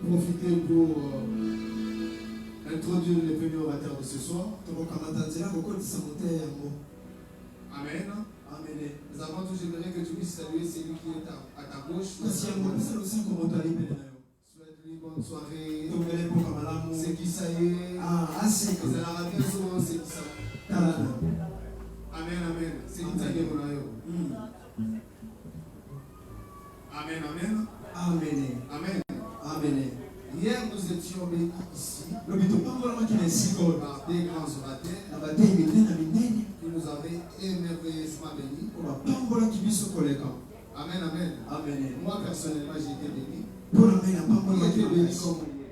Profiter pour introduire les premiers orateurs de ce soir. Amen. Amen. Nous avons tous j'aimerais que tu puisses saluer celui qui est à ta gauche. Souhaite-lui bonne soirée. C'est qui ça y est. C'est la radio, c'est qui ça. Amen, amen. C'est qui ça y est, mon aïe. Amen, amen. Amen. Amen. Amen. Hier, nous étions bénis ici par des grands orateurs qui nous avaient émerveilleusement bénis. Amen, amen. Amen. Moi, personnellement, j'ai été béni. J'ai été béni comme il est.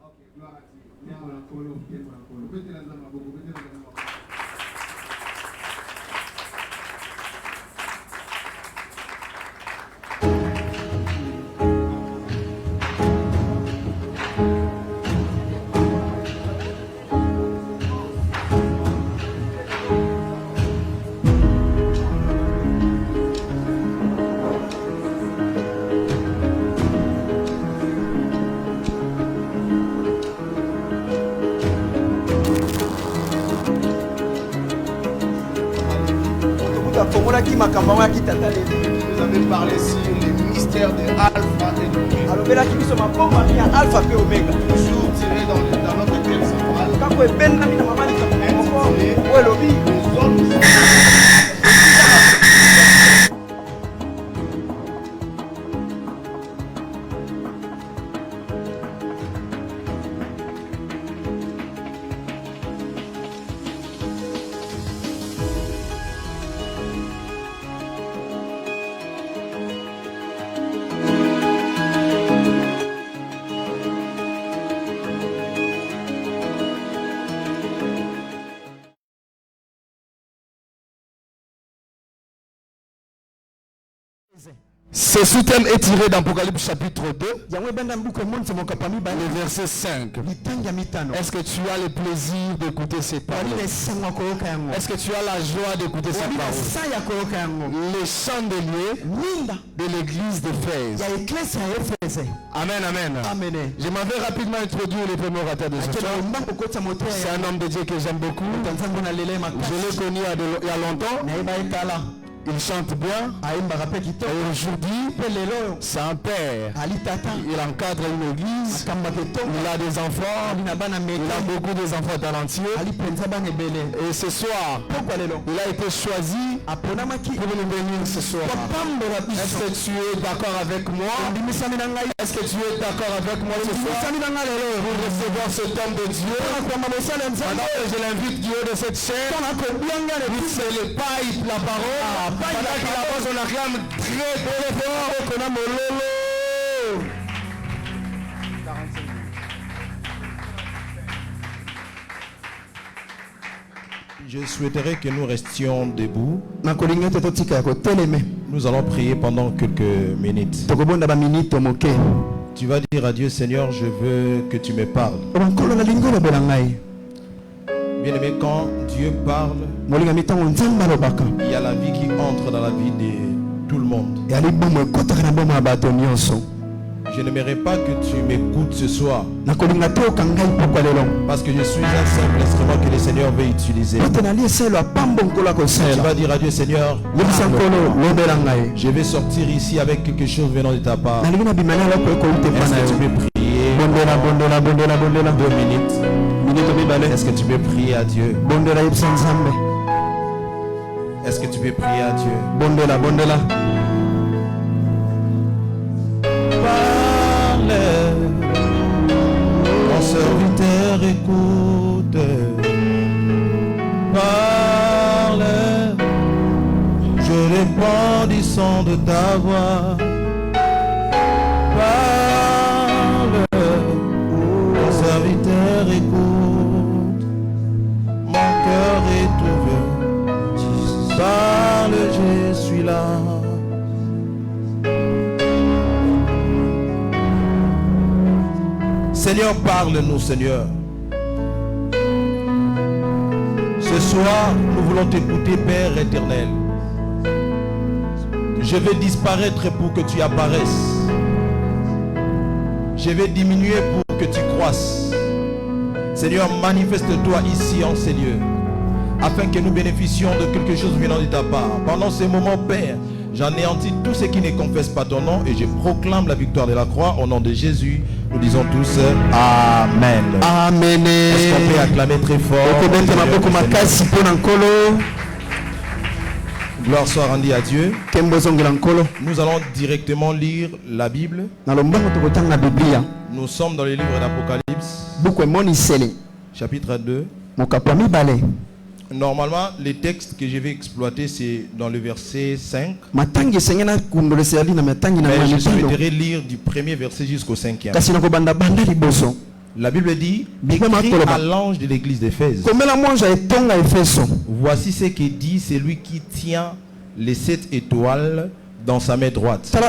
Ok, gloire à Dieu. Vous avez parlé sur les mystères de Alpha et d'Oméga. Toujours tiré dans notre thème central. Ce sous-thème est tiré d'Apocalypse chapitre 2, le verset 5. Est-ce que tu as le plaisir d'écouter ces paroles? Est-ce que tu as la joie d'écouter ces paroles? Les chants de lieu de l'église d'Éphèse. Amen, amen. Je m'avais rapidement introduit le premier orateur de ce soir. C'est un homme de Dieu que j'aime beaucoup. Je l'ai connu il y a longtemps. Il chante bien. Et aujourd'hui, c'est un père. Il encadre une église. Il a des enfants. Il a beaucoup d'enfants talentueux. Et ce soir, il a été choisi pour nous bénir ce soir. Est-ce que tu es d'accord avec moi? Est-ce que tu es d'accord avec moi ce soir pour recevoir cet homme de Dieu? Maintenant que je l'invite du haut de cette chaîne, il se le paille la parole. Pendant qu'il avance, on acclame très fort. Je souhaiterais que nous restions debout. Nous allons prier pendant quelques minutes. Tu vas dire à Dieu, Seigneur, je veux que tu me parles. Bien-aimé, quand Dieu parle, il y a la vie qui entre dans la vie de tout le monde. Je n'aimerais pas que tu m'écoutes ce soir, parce que je suis un simple instrument que le Seigneur veut utiliser. Tu vas dire à Dieu, Seigneur, je vais sortir ici avec quelque chose venant de ta part. Est-ce que tu peux prier 2 minutes? Est-ce que tu peux prier à Dieu? Est-ce que tu peux prier à Dieu? Parle, mon serviteur écoute. Parle, je réponds du son de ta voix. Parle, mon serviteur écoute. Mon cœur est ouvert. Parle, je suis là. Seigneur, parle-nous, Seigneur. Ce soir, nous voulons t'écouter, Père éternel. Je vais disparaître pour que tu apparaisses. Je vais diminuer pour que tu croisses. Seigneur, manifeste-toi ici en ces lieux, afin que nous bénéficions de quelque chose venant de ta part. Pendant ces moments, Père, j'anéantis tous ceux qui ne confessent pas ton nom et je proclame la victoire de la croix au nom de Jésus. Nous disons tous Amen. Amen. Est-ce qu'on peut acclamer très fort? Gloire soit rendue à Dieu. Nous allons directement lire la Bible. Nous sommes dans le livre d'Apocalypse, chapitre 2. Normalement, les textes que je vais exploiter, c'est dans le verset 5. Mais je souhaiterais lire du premier verset jusqu'au 5e. La Bible dit, écrit à l'ange de l'église d'Éphèse. Voici ce que dit celui qui tient les 7 étoiles dans sa main droite. Celui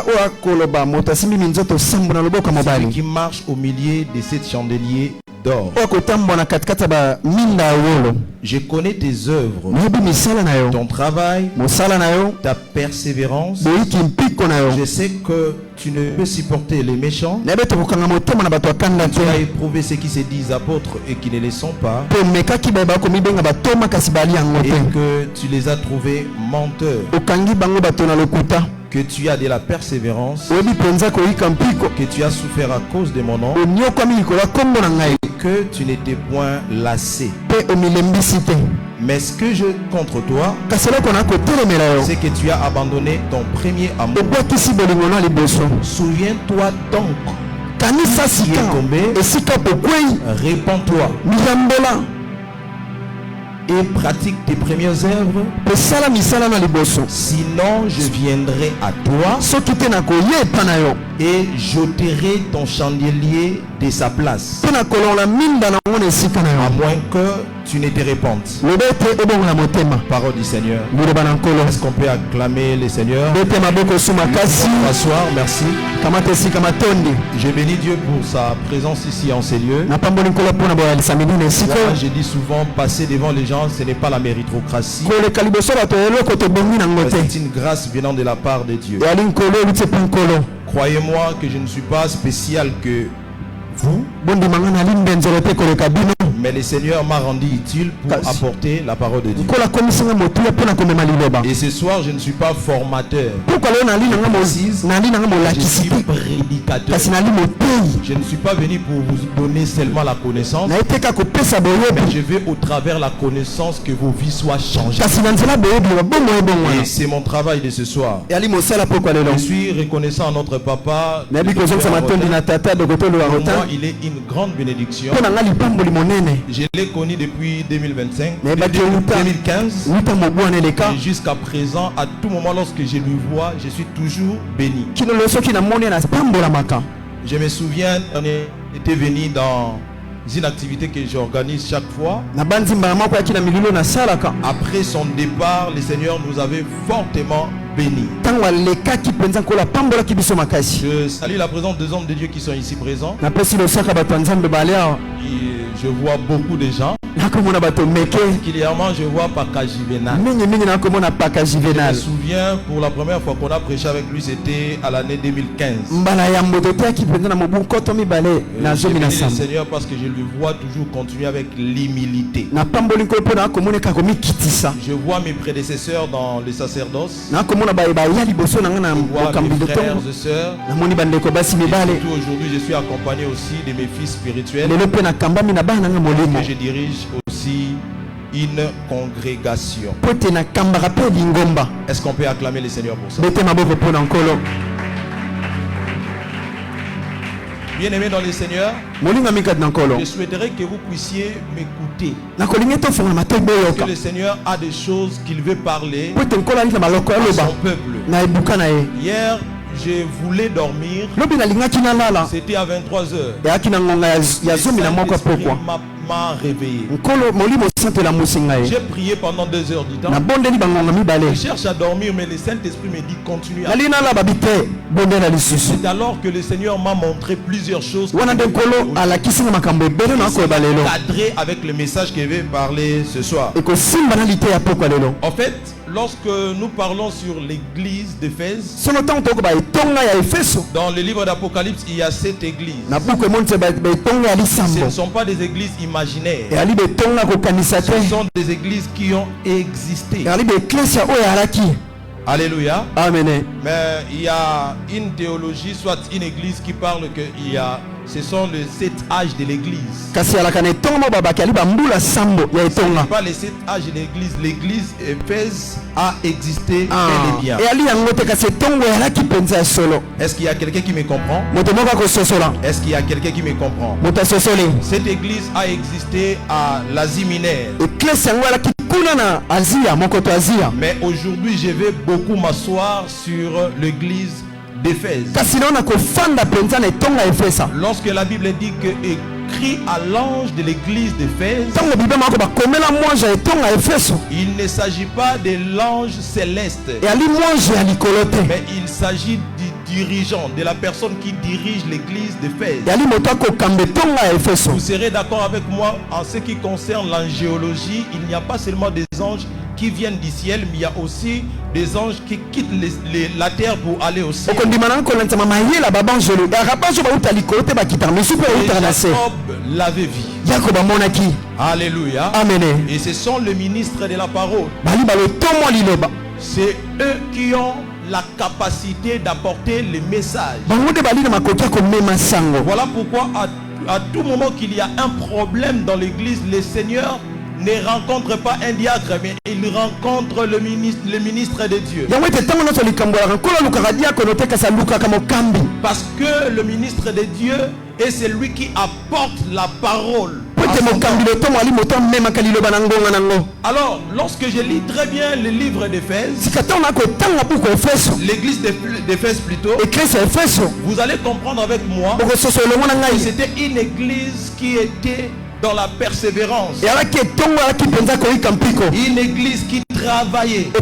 qui marche au milieu des 7 chandeliers d'or. Je connais tes œuvres, ton travail, ta persévérance. Je sais que tu ne peux supporter les méchants. Tu as éprouvé ceux qui se disent apôtres et qui ne les sont pas. Et que tu les as trouvés menteurs. Que tu as de la persévérance, que tu as souffert à cause de mon nom, et que tu n'étais point lassé. Mais ce que je contre toi, c'est que tu as abandonné ton premier amour. Souviens-toi donc, qui est tombé, répands-toi et pratique tes premières œuvres. Sinon je viendrai à toi et j'ôterai ton chandelier de sa place, à moins que tu ne te répandes. Parole du Seigneur. Est-ce qu'on peut acclamer le Seigneur? Bonsoir, merci. Je bénis Dieu pour sa présence ici en ces lieux. J'ai dit souvent, passer devant les gens, ce n'est pas la méritocratie. C'est une grâce venant de la part de Dieu. Croyez-moi que je ne suis pas spécial que vous, mais le Seigneur m'a rendu utile pour apporter la parole de Dieu. Et ce soir, je ne suis pas formateur. Je suis prédicateur. Je ne suis pas venu pour vous donner seulement la connaissance, mais je vais au travers la connaissance que vos vies soient changées. Et c'est mon travail de ce soir. Je suis reconnaissant à notre papa. Il est une grande bénédiction. Je l'ai connu depuis 2025, 2015, et jusqu'à présent, à tout moment lorsque je lui vois, je suis toujours béni. Je me souviens, on était venu dans une activité que j'organise chaque fois. Après son départ, le Seigneur nous avait fortement bénis. Je salue la présence des hommes de Dieu qui sont ici présents. Je vois beaucoup de gens. Particulièrement, je vois Paka Jivenal. Je me souviens, pour la première fois qu'on a prêché avec lui, c'était à l'année 2015. Je bénis le Seigneur parce que je lui vois toujours continuer avec l'humilité. Je vois mes prédécesseurs dans le sacerdoce. Je vois mes frères et sœurs. Et surtout aujourd'hui, je suis accompagné aussi de mes fils spirituels. Et je dirige aussi une congrégation. Est-ce qu'on peut acclamer le Seigneur pour ça? Bien-aimés dans le Seigneur, je souhaiterais que vous puissiez m'écouter. Parce que le Seigneur a des choses qu'il veut parler à son peuple. Hier, je voulais dormir. C'était à 23h. M'a réveillé. J'ai prié pendant 2 heures du temps. Je cherche à dormir, mais le Saint-Esprit me dit continue. C'est alors que le Seigneur m'a montré plusieurs choses cadrées avec le message qu'il veut parler ce soir. En fait, lorsque nous parlons sur l'église d'Éphèse, dans le livre d'Apocalypse, il y a 7 églises. Ce ne sont pas des églises imaginaires. Ce sont des églises qui ont existé. Alléluia. Amen. Mais il y a une théologie, soit une église qui parle que ce sont les 7 âges de l'église. Ce n'est pas les 7 âges de l'église. L'église Éphèse a existé bel et bien. Est-ce qu'il y a quelqu'un qui me comprend? Est-ce qu'il y a quelqu'un qui me comprend? Cette église a existé à l'Asie mineure. Mais aujourd'hui, je vais beaucoup m'asseoir sur l'église d'Éphèse. Lorsque la Bible dit que écrit à l'ange de l'église d'Éphèse, il ne s'agit pas de l'ange céleste, mais il s'agit du dirigeant, de la personne qui dirige l'église d'Éphèse. Vous serez d'accord avec moi en ce qui concerne l'angéologie, il n'y a pas seulement des anges qui viennent du ciel, mais il y a aussi des anges qui quittent la terre pour aller au ciel. Et Jacob l'avait vu. Alléluia. Amen. Et ce sont les ministres de la parole. C'est eux qui ont la capacité d'apporter les messages. Voilà pourquoi à tout moment qu'il y a un problème dans l'église, le Seigneur ne rencontre pas un diacre, mais il rencontre le ministre de Dieu. Parce que le ministre de Dieu est celui qui apporte la parole. Alors, lorsque je lis très bien le livre d'Éphèse, l'église d'Éphèse plutôt, vous allez comprendre avec moi que c'était une église qui était dans la persévérance, une église qui travaillait,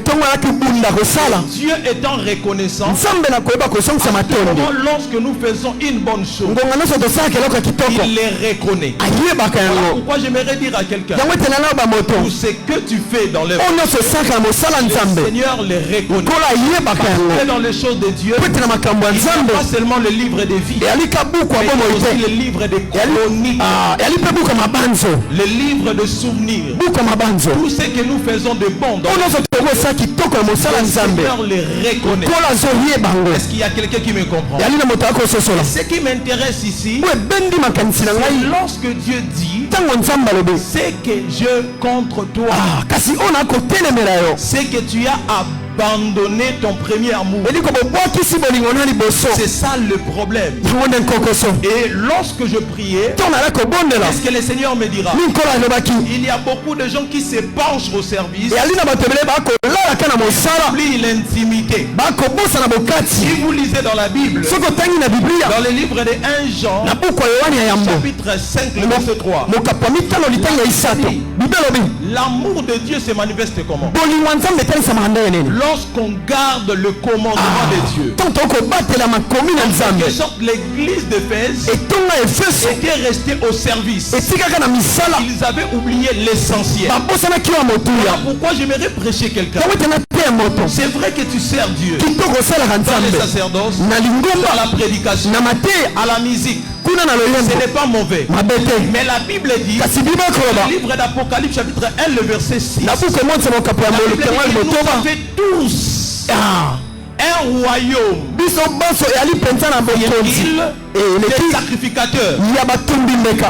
Dieu étant reconnaissant. Lorsque nous faisons une bonne chose, il les reconnaît. Voilà pourquoi j'aimerais dire à quelqu'un, tout ce que tu fais dans l'œuvre, le Seigneur les reconnaît. Parce que dans les choses de Dieu, il n'y a pas seulement le livre des vies, mais aussi le livre des chroniques, le livre de souvenirs, tout ce que nous faisons de bon dans le Seigneur les reconnaît. Est-ce qu'il y a quelqu'un qui me comprend? Ce qui m'intéresse ici, c'est lorsque Dieu dit, c'est que je contre toi, c'est que tu as abandonné ton premier amour. C'est ça le problème. Et lorsque je priais, est-ce que le Seigneur me dira, il y a beaucoup de gens qui se penchent au service, oublient l'intimité. Si vous lisez dans la Bible, dans le livre de 1 Jean, chapitre 5, le verset 3, l'amour de Dieu se manifeste comment? Lorsqu'on garde le commandement de Dieu. En quelque sorte, l'église d'Éphèse était restée au service. Ils avaient oublié l'essentiel. Voilà pourquoi j'aimerais prêcher quelqu'un. C'est vrai que tu sers Dieu dans les sacerdoces, dans la prédication, à la musique. Ce n'est pas mauvais. Mais la Bible dit, dans le livre d'Apocalypse chapitre 1, le verset 6, la Bible dit que nous avons fait tous un royaume, des sacrificateurs.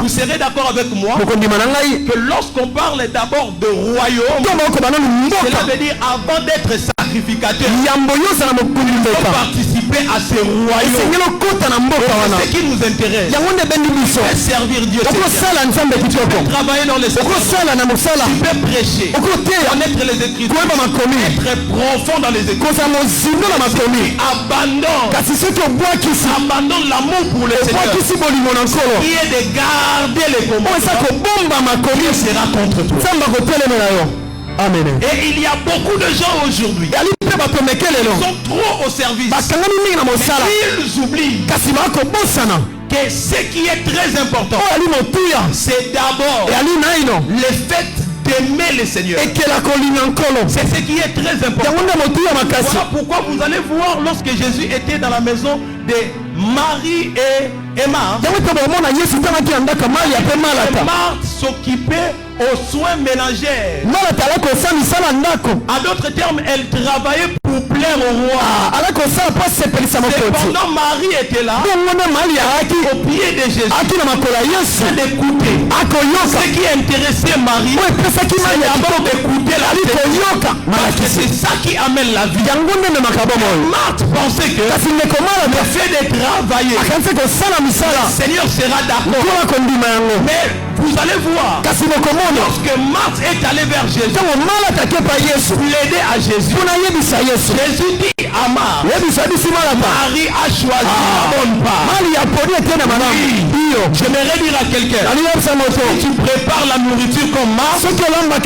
Vous serez d'accord avec moi que lorsqu'on parle d'abord de royaume, cela veut dire avant d'être sacrificateur, il faut participer à ce royaume. Ce qui nous intéresse, c'est servir Dieu. Tu peux travailler dans les sacrifices, tu peux prêcher, connaître les Écritures, être profond dans les Écritures. Abandonne l'amour pour le Seigneur, qui est de garder les commandements. Dieu sera contre toi. Amen. Et il y a beaucoup de gens aujourd'hui qui sont trop au service, mais ils oublient que ce qui est très important, c'est d'abord le fait d'aimer le Seigneur. C'est ce qui est très important. Voilà pourquoi vous allez voir lorsque Jésus était dans la maison de Marie et Marthe, Marthe s'occupait aux soins ménagères. À d'autres termes, elle travaillait pour plaire au roi. Cependant, Marie était là, au pied de Jésus, d'écouter. Ce qui intéressait Marie, c'est d'abord d'écouter la parce que c'est ça qui amène la vie. Marthe pensait que le fait de travailler, le Seigneur sera d'accord. Mais Vous allez voir. Lorsque Marthe est allée vers Jésus, plaider à Jésus, Jésus dit à Marthe, Marie a choisi la bonne part. Oui. J'aimerais dire à quelqu'un, si tu prépares la nourriture comme Marthe, Jésus va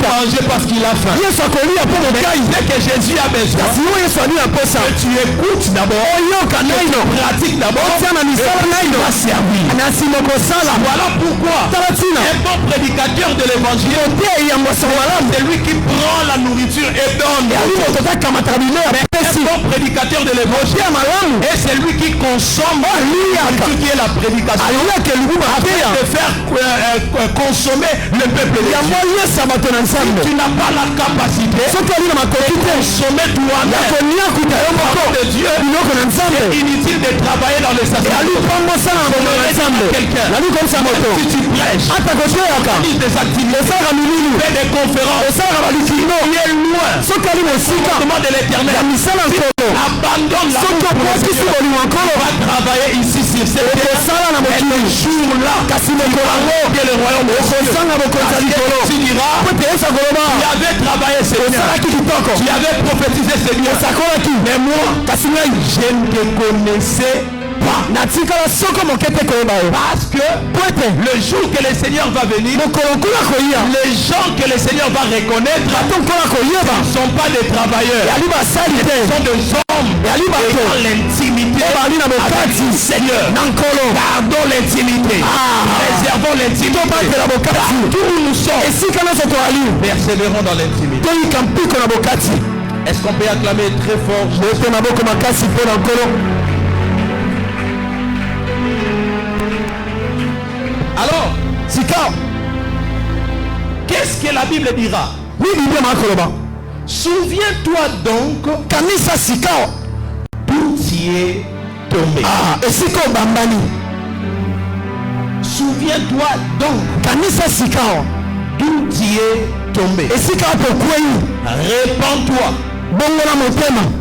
manger parce qu'il a faim. Dès que Jésus a besoin, que tu écoutes d'abord, que tu pratiques d'abord, et tu vas servir. Voilà pourquoi un bon prédicateur de l'évangile, c'est lui qui prend la nourriture et donne. Un bon prédicateur de l'évangile, et c'est lui qui consomme la nourriture qui est la prédication, afin de faire consommer le peuple de Dieu. Si tu n'as pas la capacité de consommer toi-même de Dieu, c'est inutile de travailler dans les sacerdotes. Si tu prêches, organise des activités, fais des conférences, qui est loin de l'éternel, abandonne la va travailler ici sur cette terre, et le jour-là, que le royaume de Dieu, tu diras, tu avais travaillé Seigneur, tu avais prophétisé Seigneur, mais moi, je ne te connaissais pas. Parce que le jour que le Seigneur va venir, les gens que le Seigneur va reconnaître ne sont pas des travailleurs, ils sont des hommes dans l'intimité avec le Seigneur. Gardons l'intimité, préservons l'intimité partout où nous sommes, persévérons dans l'intimité. Est-ce qu'on peut acclamer très fort? Alors, qu'est-ce que la Bible dira? Souviens-toi donc d'où tu es tombé. Souviens-toi donc d'où tu es tombé. Répands-toi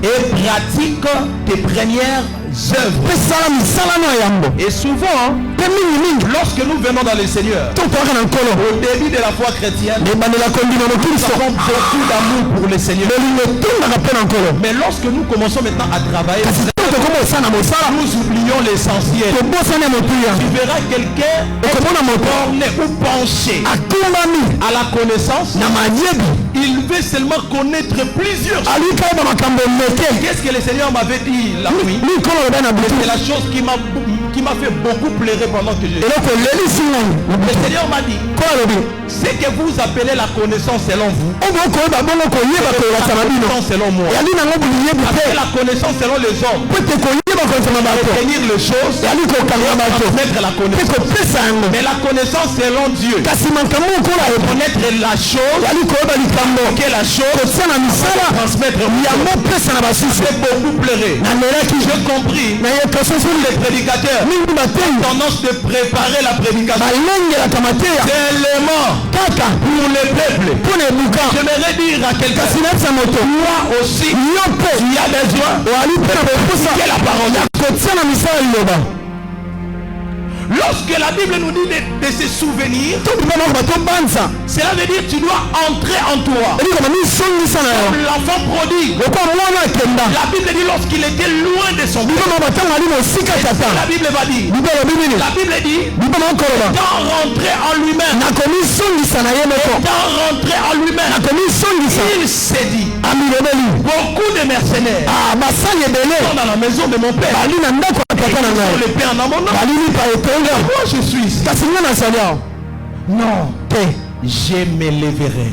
et pratique tes premières œuvres. Et souvent, lorsque nous venons dans le Seigneur, au début de la foi chrétienne, nous avons beaucoup d'amour pour le Seigneur. Mais lorsque nous commençons maintenant à travailler, nous oublions l'essentiel. Tu verras quelqu'un borné ou penché à la connaissance. Il veut seulement connaître plusieurs choses. Qu'est-ce que le Seigneur m'avait dit la nuit? C'est la chose qui m'a fait beaucoup pleurer pendant que je... Le Seigneur m'a dit, c'est que vous appelez la connaissance selon vous, la connaissance selon moi. Appelez la connaissance selon les hommes, retenir les choses, transmettre la connaissance. Mais la connaissance selon Dieu, connaître la chose, que la chose, transmettre. C'est beaucoup pleurer. J'ai compris. Les prédicateurs ont tendance de préparer la prédication seulement pour le peuple. J'aimerais dire à quelqu'un, toi aussi, tu as besoin de la parole. Lorsque la Bible nous dit de se souvenir, cela veut dire que tu dois entrer en toi. Comme l'enfant prodigue. La Bible dit lorsqu'il était loin de son père. La Bible va dire. La Bible dit étant rentré en lui-même. Étant rentré en lui-même. Il s'est dit beaucoup de mercenaires sont dans la maison de mon père. Le père en amont. Moi je suis ici. Non. Je m'élèverai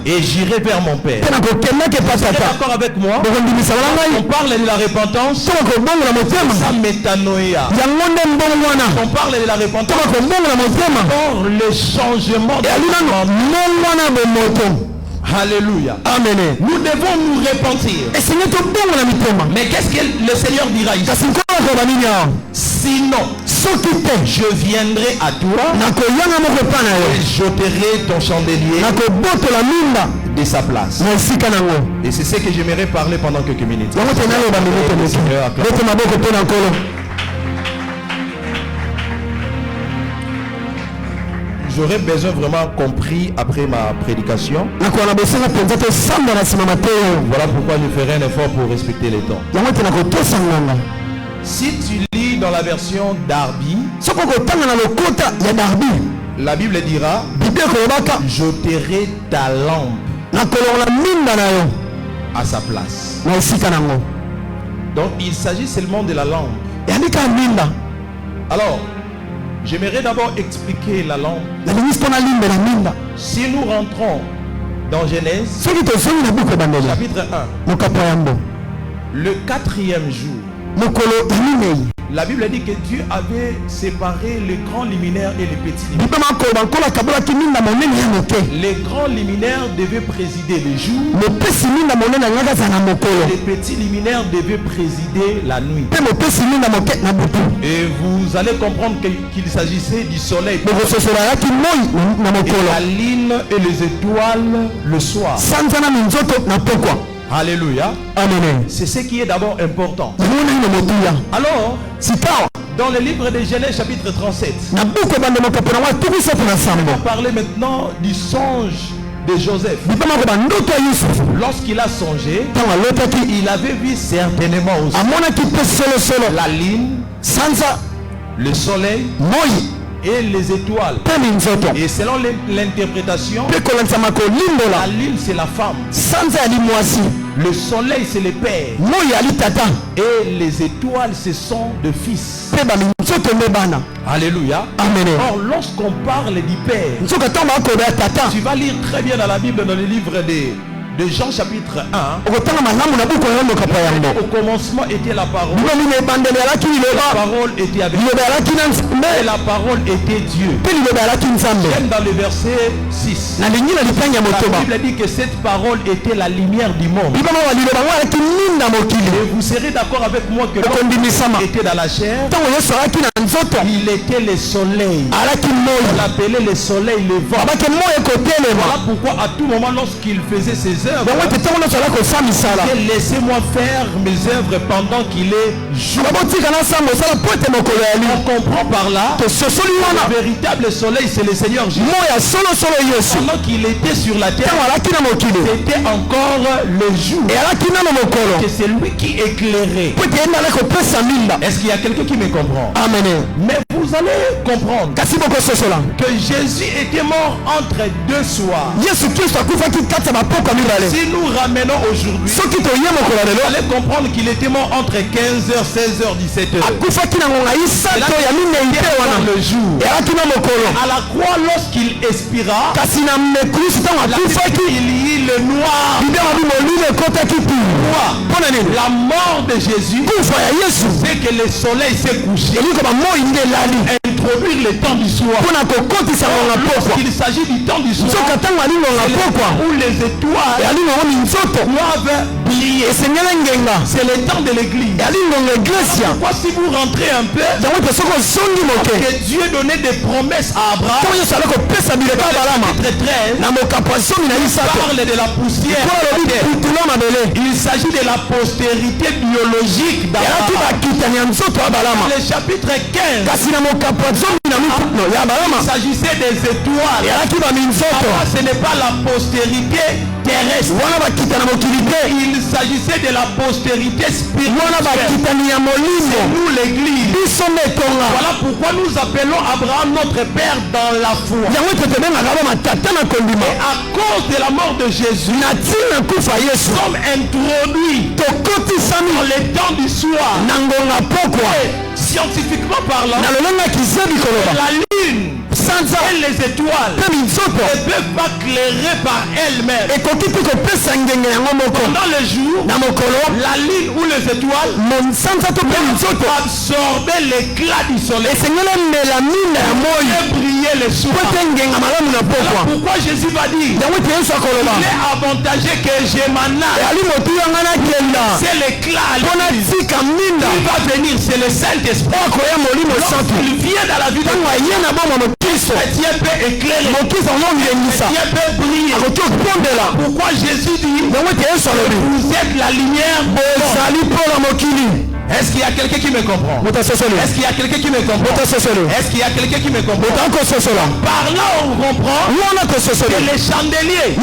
et j'irai vers mon père. Vous êtes d'accord avec moi? On parle de la repentance. Ça métanoïa. On parle de la repentance. Pour le changement de Alléluia. Amen. Nous devons nous repentir. Mais qu'est-ce que le Seigneur dira ici? Sinon, je viendrai à toi et j'ôterai ton chandelier de sa place. Et c'est ce que j'aimerais parler pendant quelques minutes. j'aurais besoin vraiment compris après ma prédication. Voilà pourquoi je ferai un effort pour respecter les temps. Si tu lis dans la version Darby, la Bible dira, j'ôterai ta lampe à sa place. Donc il s'agit seulement de la lampe. Alors, j'aimerais d'abord expliquer la lampe. Si nous rentrons dans Genèse, chapitre 1, le 4e jour, la Bible dit que Dieu avait séparé les grands luminaires et les petits luminaires. Les grands luminaires devaient présider le jour. Les petits luminaires devaient présider la nuit. Et vous allez comprendre qu'il s'agissait du soleil et la lune et les étoiles le soir. Alléluia. C'est ce qui est d'abord important. Alors, dans le livre de Genèse chapitre 37, on va parler maintenant du songe de Joseph. Lorsqu'il a songé, il avait vu certainement aussi la lune, le soleil et les étoiles. Et selon l'interprétation, la lune c'est la femme, le soleil c'est le père et les étoiles ce sont de fils. Alléluia. Or lorsqu'on parle du père, tu vas lire très bien dans la Bible, dans le livre de Jean chapitre 1. Au commencement était la parole. La parole était avec Dieu. Et la parole était Dieu. J'aime dans le verset 6. La Bible dit que cette parole était la lumière du monde. Et vous serez d'accord avec moi que lorsqu'il était dans la chair, il était le soleil. On l'appelait le soleil levant. Voilà pourquoi à tout moment lorsqu'il faisait ses œuvres, laissez-moi faire mes œuvres pendant qu'il est jour. On comprend par là que le véritable soleil c'est le Seigneur Jésus. Pendant qu'il était sur la terre, c'était encore le jour. Que c'est lui qui éclairait. Est-ce qu'il y a quelqu'un qui me comprend? Mais vous allez comprendre que Jésus était mort entre deux soirs. Si nous ramenons aujourd'hui, vous allez comprendre qu'il était mort entre 15h, 16h, 17h. Le jour. À la croix, lorsqu'il expira, il y eut le noir. La mort de Jésus, c'est que le soleil s'est couché. Introduire le temps du soir. Il s'agit du temps du soir où les étoiles doivent briller. C'est le temps de l'église. Pourquoi si vous rentrez un peu, que Dieu donnait des promesses à Abraham, parle de la poussière. Il s'agit de la postérité biologique d'Abraham. Le chapitre 15, il s'agissait des étoiles. Ce n'est pas la postérité terrestre. Il s'agissait de la postérité spirituelle. C'est nous l'église. Voilà pourquoi nous appelons Abraham notre père dans la foi. Et à cause de la mort de Jésus, nous sommes introduits dans les temps du soir. Scientifiquement parlant, la lune et les étoiles ne peuvent pas clairer par elles-mêmes. Pendant le jour, la lune ou les étoiles peuvent absorber l'éclat du soleil et briller le soir. Pourquoi Jésus va dire il est avantagé que j'émane, c'est l'éclat qui va venir, c'est le Saint-Esprit. Il vient dans la vie de chrétien peut éclairer, chrétien peut briller. Pourquoi Jésus dit vous êtes la lumière. Est-ce qu'il y a quelqu'un qui me comprend? Est-ce qu'il y a quelqu'un qui me comprend? Est-ce qu'il y a quelqu'un qui me comprend? Par là on comprend que les chandeliers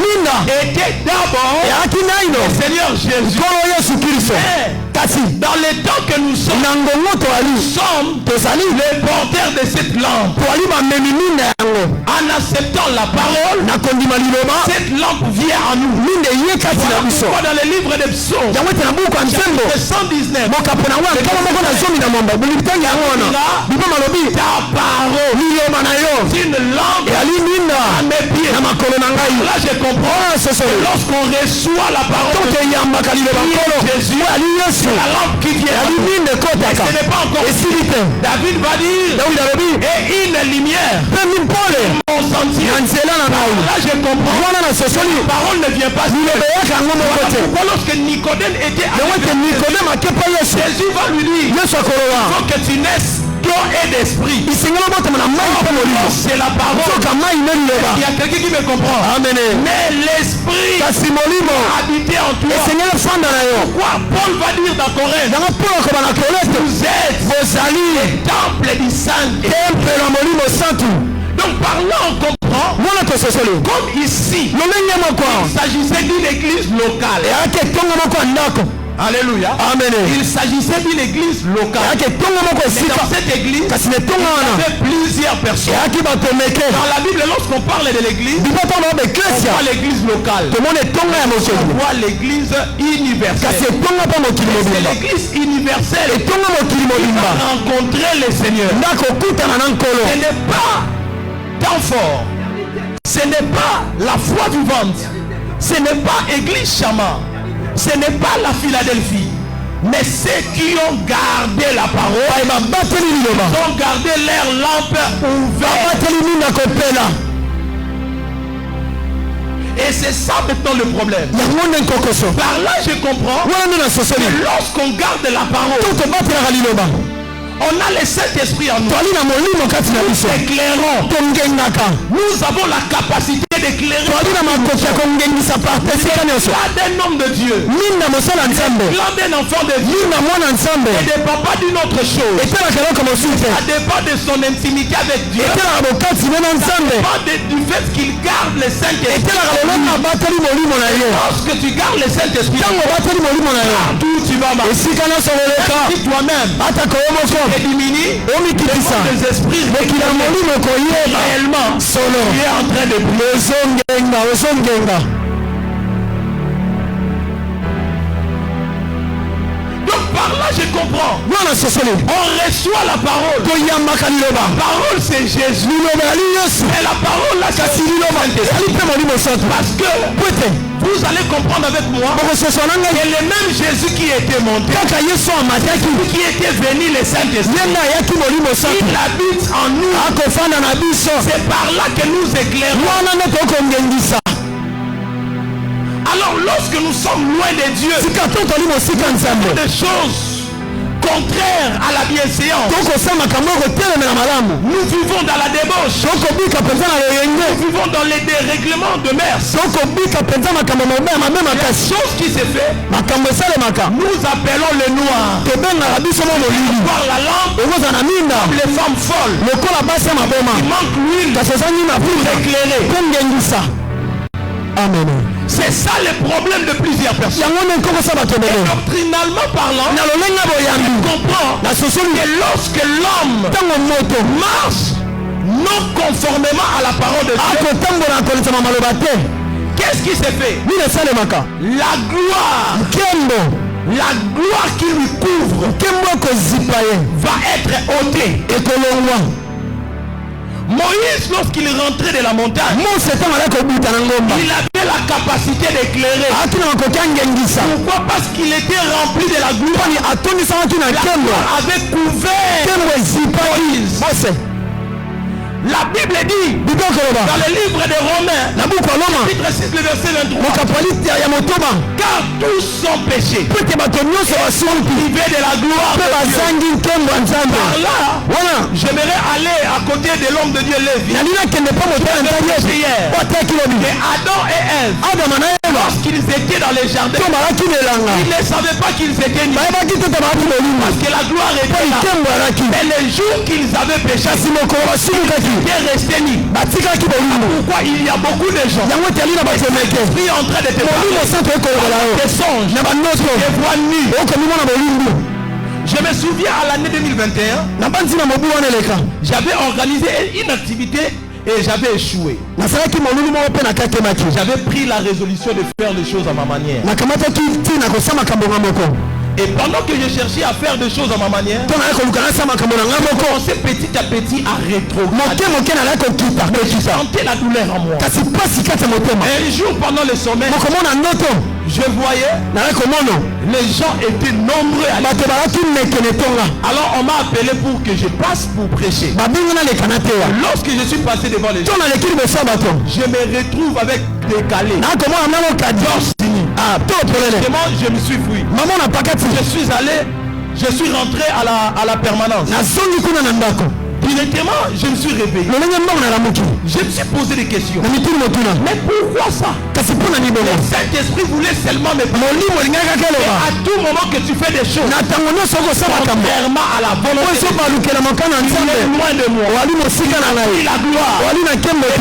étaient d'abord le Seigneur Jésus. Dans les temps que nous sommes les porteurs de cette lampe. En acceptant la parole, cette lampe vient à nous. Pourquoi dans le livre des psaumes, chapitre 119, ta parole c'est une lampe à mes pieds. Là je comprends que lorsqu'on reçoit la parole de Jésus, c'est la lampe qui vient. Ce n'est pas encore. David va dire et une lumière mon sentier. Là je comprends. La parole ne vient pas. Pourquoi lorsque Nicodème était avec Jésus va lui dire il faut que tu naisses d'eau et d'esprit. C'est la parole. Il y a quelqu'un qui me comprend. Mais l'esprit habité en toi. Pourquoi Paul va dire dans Corinthe, vous êtes le temple du Saint. Donc par là on comprend, comme ici, il s'agissait d'une église locale. Alléluia. Amen. Il s'agissait d'une église locale. Et dans cette église, il y avait plusieurs personnes. Dans la Bible, lorsqu'on parle de l'église, on voit l'église locale. On voit l'église universelle. C'est l'église universelle qui va rencontrer le Seigneur. Ce n'est pas temps fort. Ce n'est pas la foi vivante. Ce n'est pas église Chama. Ce n'est pas la Philadelphie, mais ceux qui ont gardé la parole, ont gardé leur lampe ouverte. Et c'est ça maintenant le problème. Par là je comprends que lorsqu'on garde la parole, on a le Saint-Esprit en nous. Nous éclairons. Nous avons la capacité d'éclairer. L'âme d'un homme de Dieu. L'âme d'un enfant de Dieu. Et de papa d'une autre chose. Ça dépend de son intimité avec Dieu. Ça dépend du fait qu'il garde le Saint-Esprit. Lorsque tu gardes le Saint-Esprit, partout tu vas marcher. Si toi-même et diminue les esprits réellement solo qui est en train de briller. Donc par là je comprends. On reçoit la parole. La parole c'est Jésus. Et la parole là c'est Saint-Esprit. Parce que vous allez comprendre avec moi que le même Jésus qui était monté, qui était venu le Saint-Esprit, il habite en nous. C'est par là que nous éclairons. Alors lorsque nous sommes loin de Dieu, des choses contraires à la bienséance, nous vivons dans la débauche, nous vivons dans les dérèglements de mœurs. La chose qui s'est fait, nous appelons le noir. Par la lampe, comme les femmes folles qui manquent l'huile pour éclairer. Amen. C'est ça le problème de plusieurs personnes. Et doctrinalement parlant, on comprend que lorsque l'homme marche non conformément à la parole de Dieu, qu'est-ce qui s'est fait? La gloire qui lui couvre va être ôtée. Moïse, lorsqu'il rentrait de la montagne, il avait la capacité d'éclairer. Pourquoi? Parce qu'il était rempli de la gloire. La gloire avait couvert Moïse. La Bible dit dans le livre de Romains, chapitre 6, le verset 23, car tous sont péchés et sont privés de la gloire de Dieu. Par là, j'aimerais aller à côté de l'homme de Dieu Lévi. Et Adam et Ève lorsqu'ils étaient dans les jardins, ils ne savaient pas qu'ils étaient nus. Parce que la gloire était là. Mais les jours qu'ils avaient péché, ils étaient restés nus. Pourquoi il y a beaucoup de gens qui sont en train de te parler des songes, des voix nues. Je me souviens à l'année 2021, j'avais organisé une activité et j'avais échoué. J'avais pris la résolution de faire des choses à ma manière. Et pendant que je cherchais à faire des choses à ma manière, je commençais petit à petit à rétrograder. Je sentais la douleur en moi. Un jour pendant le sommeil, je voyais les gens étaient nombreux à alors on m'a appelé pour que je passe pour prêcher. Lorsque je suis passé devant les gens, je me retrouve avec décalé. Je me suis fui. Je suis rentré à la permanence. Directement, je me suis réveillé. Je me suis posé des questions. Mais pourquoi ça? Le Saint-Esprit voulait seulement me parler. Et à tout moment que tu fais des choses contrairement à la volonté, tu es loin de moi. La gloire.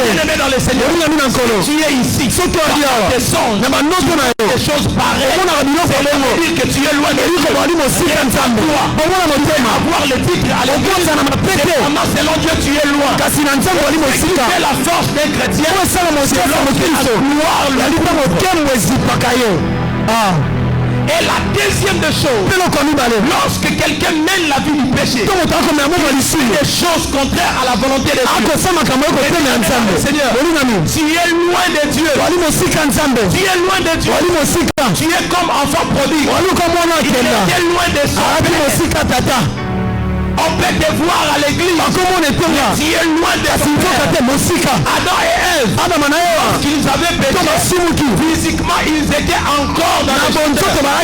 Bien-aimé dans le Seigneur, tu es ici. Tes songes, des choses pareilles. C'est dire que tu es loin de Dieu. Avoir le titre à l'église. Selon Dieu, tu es loin. Tu fais la force d'un chrétien. C'est et la deuxième des choses, lorsque quelqu'un mène la vie du péché, des choses contraires à la volonté de Dieu, Seigneur, tu es loin de Dieu. Tu es loin de Dieu. Tu es comme enfant prodigue. Il est loin de son père. On peut te voir à l'église. Tu es loin de son père. Adam et Ève, lorsqu'ils avaient péché, physiquement ils étaient encore dans la chair.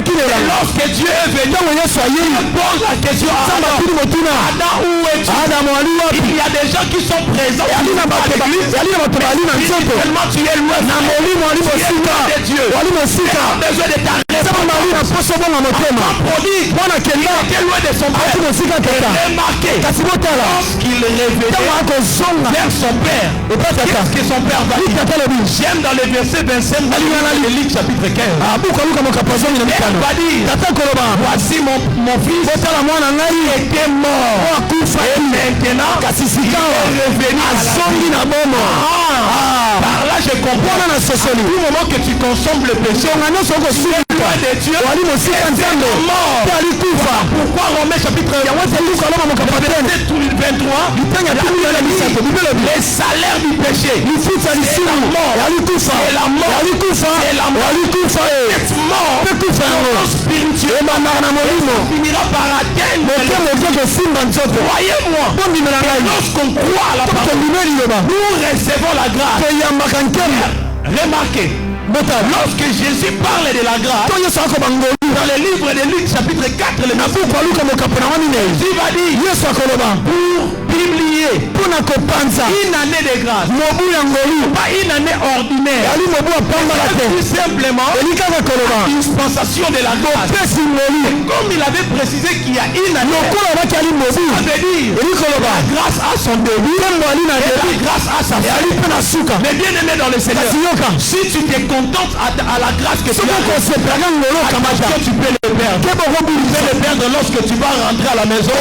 Et lorsque Dieu est venu, il pose la question à Adam, où es-tu? Il y a des gens qui sont présents à l'église. Seulement tu es loin de Dieu. Tu as besoin de ta réponse. Il était loin de son père. Remarquez, lorsqu'il réveillait vers son père, qu'est-ce que son père va dire? J'aime dans le verset 25 de Luc chapitre 15. Père va dire, voici mon fils qui était mort et maintenant il est revenu à la vie. Par là je comprends à tout moment que tu consommes le péché, loin de Dieu, pourquoi Romains chapitre 23, les salaires du péché, c'est la mort. C'est la mort. C'est la mort. Cette mort spirituelle finira par atteindre. Croyez-moi, lorsqu'on croit à la parole, nous recevons la grâce. Remarquez, lorsque Jésus parle de la grâce, dans le livre de Luc chapitre 4, le Jésus va dire pour publier une année de grâce, pas une année ordinaire, tout simplement la dispensation de la grâce. Comme il avait précisé qu'il y a une année, ça veut dire la grâce a son début et la grâce a sa fin. Mais bien aimé dans le Seigneur, si tu te contentes à la grâce que tu as, tu peux le perdre. Tu peux le perdre lorsque tu vas rentrer à la maison.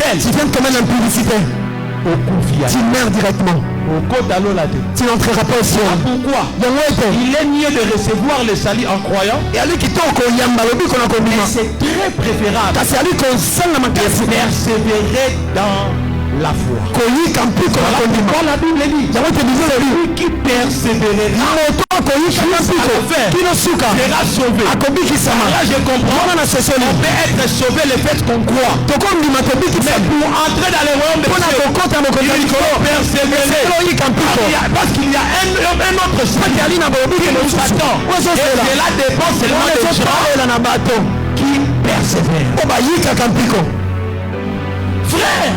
Tu viens de commettre l'impudicité. Tu meurs directement. Tu n'entreras pas au ciel. Pourquoi? Il est mieux de recevoir le salut en croyant. Et c'est très préférable de persévérer dans la foi. Quand la Bible dit, celui qui persévérera sera sauvé. Là je comprends. On peut être sauvé le fait qu'on croit. Mais pour entrer dans le royaume de Dieu, il faut persévérer. Parce qu'il y a un autre salut qui nous attend. Et cela dépend seulement des gens qui persévèrent. Frère,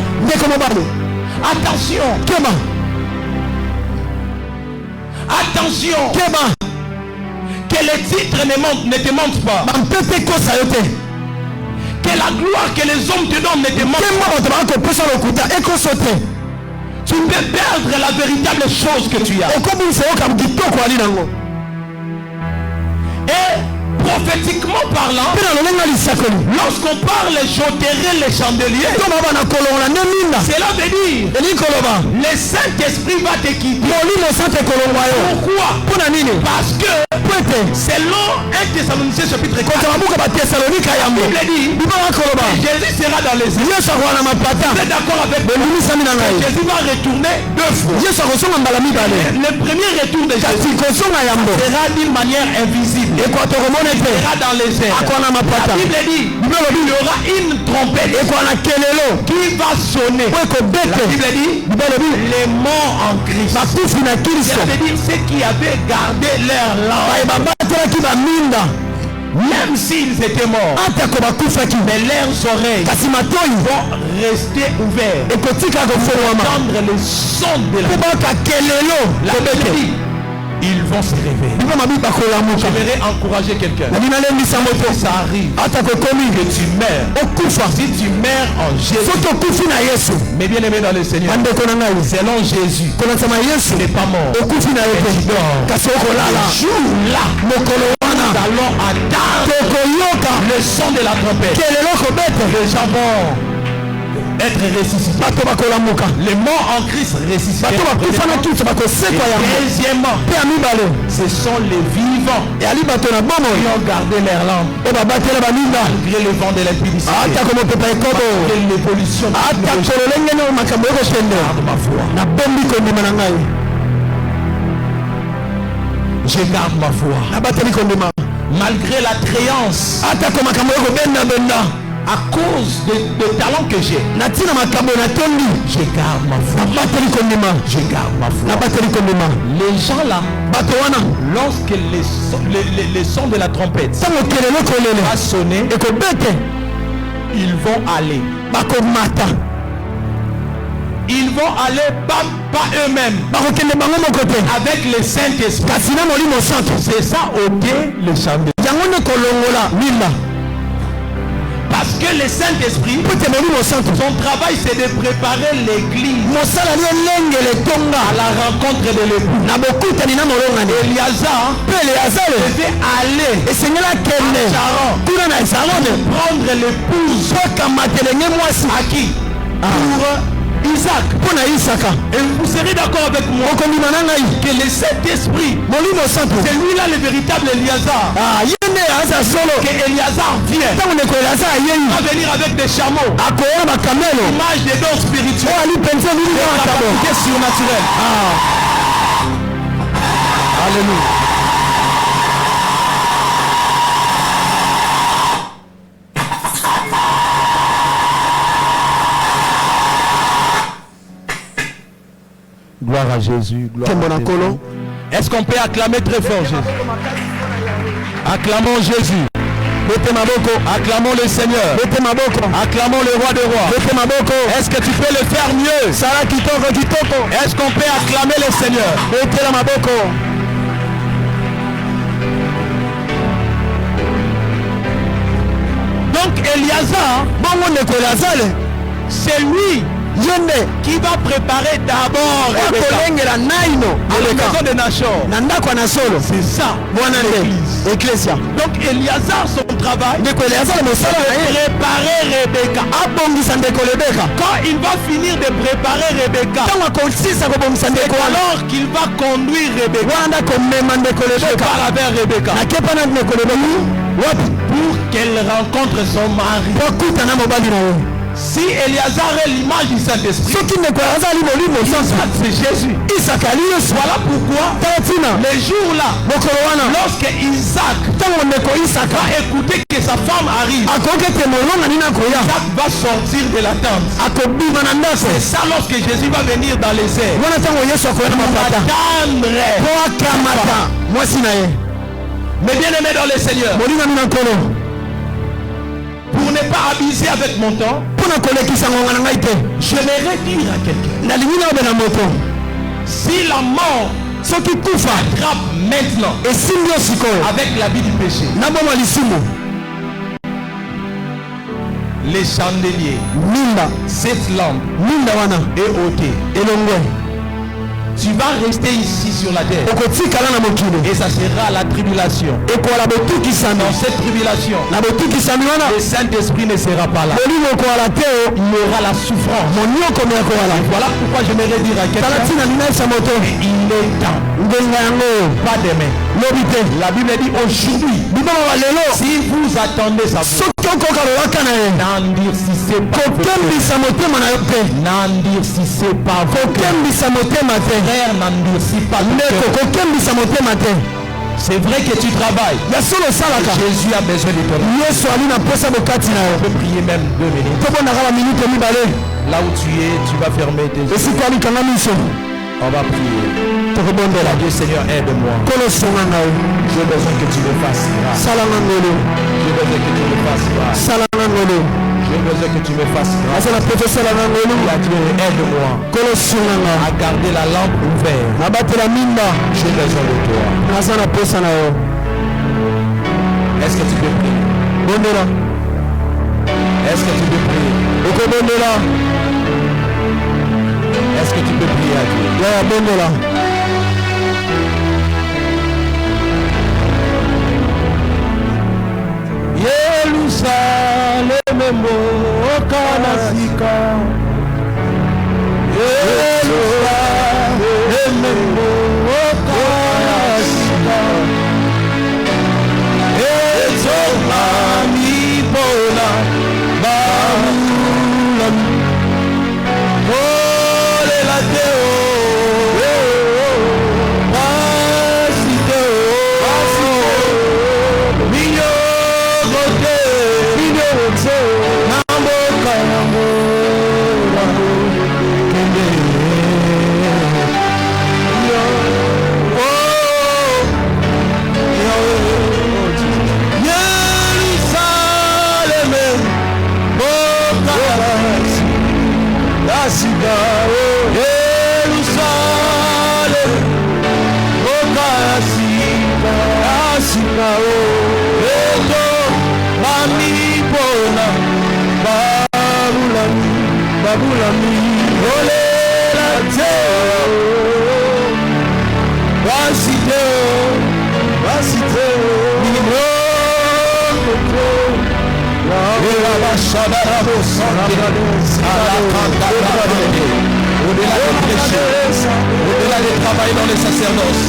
attention. Attention. Que les titres ne te mentent pas. Que la gloire que les hommes te donnent ne te mentent pas. Tu peux perdre la véritable chose que tu as. Et prophétiquement parlant, lorsqu'on parle j'ôterai les chandeliers, cela veut dire le Saint-Esprit va te quitter. Pourquoi? Parce que selon 1 Thessaloniciens chapitre 4, la Bible dit Jésus sera dans les airs. Vous êtes d'accord avec moi? Jésus va retourner 2 fois. Le premier retour de Jésus sera d'une manière invisible. Il sera dans les airs. La Bible dit il y aura une trompette qui va sonner. La Bible dit les morts en Christ. Ça veut dire ceux qui avaient gardé leur langue, même s'ils étaient morts, mais leurs oreilles vont rester ouvertes pour entendre le son de la Bible dit ils vont se réveiller. J'aimerais encourager quelqu'un. Ça arrive que tu meurs. Si tu meurs en Jésus, mais bien aimé dans le Seigneur, selon Jésus, tu n'es pas mort. Tu dors. Ce jour-là, nous allons attendre le son de la trompette. Les gens vont être ressuscités. Les morts en Christ ressuscités. Deuxièmement, ce sont les vivants qui ont gardé leur langue malgré le vent de l'impudicité, malgré l'évolution de ma foi. Je garde ma foi malgré la créance, à cause des talents que j'ai. Je garde ma foi. Je garde ma foi. Les gens là, lorsque les sons de la trompette va sonner, ils vont aller. Ils vont aller pas eux-mêmes, avec le Saint-Esprit. C'est ça, ôter le chandelier. Parce que le Saint-Esprit, son travail c'est de préparer l'église à la rencontre de l'époux. Eliazar devait aller à Charan prendre l'épouse à qui? Pour Isaac. Et vous serez d'accord avec moi que le Saint-Esprit, c'est lui-là le véritable Eliazar. Que Eliazar vient, va venir avec des chameaux, image des dons spirituels, des capacités surnaturelles. Alléluia. Gloire à Jésus. Gloire à Jésus. Est-ce qu'on peut acclamer très fort Jésus? Acclamons Jésus. Acclamons le Seigneur. Acclamons le roi des rois. Est-ce que tu peux le faire mieux? Est-ce qu'on peut acclamer le Seigneur? Donc Eliazar, c'est lui qui va préparer d'abord à la maison de Nachor. C'est ça, l'église. Donc Eliazar, son travail, c'est de préparer Rebecca. Quand il va finir de préparer Rebecca, c'est alors qu'il va conduire Rebecca. Je parle avec Rebecca pour qu'elle rencontre son mari. Si Eliazar est l'image du Saint-Esprit, c'est Jésus. Voilà pourquoi les jours là, lorsque Isaac va écouter que sa femme arrive, Isaac va sortir de la tente. C'est ça lorsque Jésus va venir dans les airs. Mais bien aimé dans le Seigneur, pour ne pas abuser avec mon temps, j'aimerais dire à quelqu'un, si la mort Attrape maintenant avec l'habit du péché les chandeliers, cette lampe et ôté. Tu vas rester ici sur la terre et ça sera la tribulation. Dans cette tribulation, le Saint-Esprit ne sera pas là. Il y aura la souffrance. Et voilà pourquoi j'aimerais dire à quelqu'un, il est temps, pas demain. La Bible dit aujourd'hui, si vous attendez sa voix, n'endurcissez pas vos cœurs. N'endurcissez pas vos cœurs. Frère, n'endurcis pas ton cœur. C'est vrai que tu travailles. Jésus a besoin de toi. On peut prier même 2 minutes. Là où tu es, tu vas fermer tes yeux. On va prier. Dieu Seigneur, aide-moi. J'ai besoin que tu me fasses grâce. J'ai besoin que tu me fasses grâce. J'ai besoin que tu me fasses grâce. Dieu, aide-moi à garder la lampe ouverte. J'ai besoin de toi. Est-ce que tu peux prier? Est-ce que tu peux prier? Est-ce que tu peux prier à Dieu? Yerusalem okanasika Yerusalem okanasika Ezomani bona bamulam Ole la teo Au-delà des péchés, au-delà des travail dans les sacerdoces,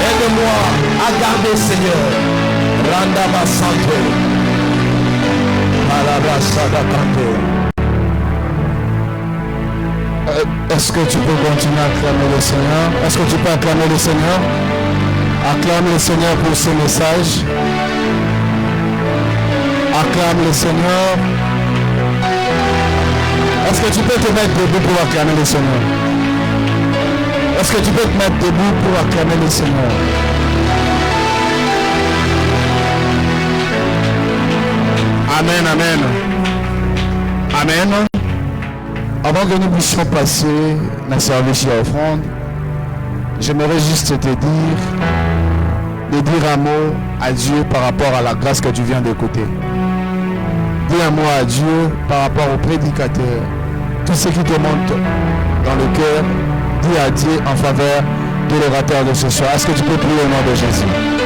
aide-moi à garder, Seigneur. Randama Santo. Est-ce que tu peux continuer à acclamer le Seigneur? Est-ce que tu peux acclamer le Seigneur? Acclame le Seigneur pour ce message. Acclame le Seigneur. Est-ce que tu peux te mettre debout pour acclamer le Seigneur? Est-ce que tu peux te mettre debout pour acclamer le Seigneur? Amen, amen. Amen. Avant que nous puissions passer dans service et offrande, j'aimerais juste te dire, de dire un mot à Dieu par rapport à la grâce que tu viens d'écouter. Dis un mot à Dieu par rapport au prédicateur. Tout ce qui te monte dans le cœur, dis à Dieu en faveur de l'orateur de ce soir. Est-ce que tu peux prier au nom de Jésus?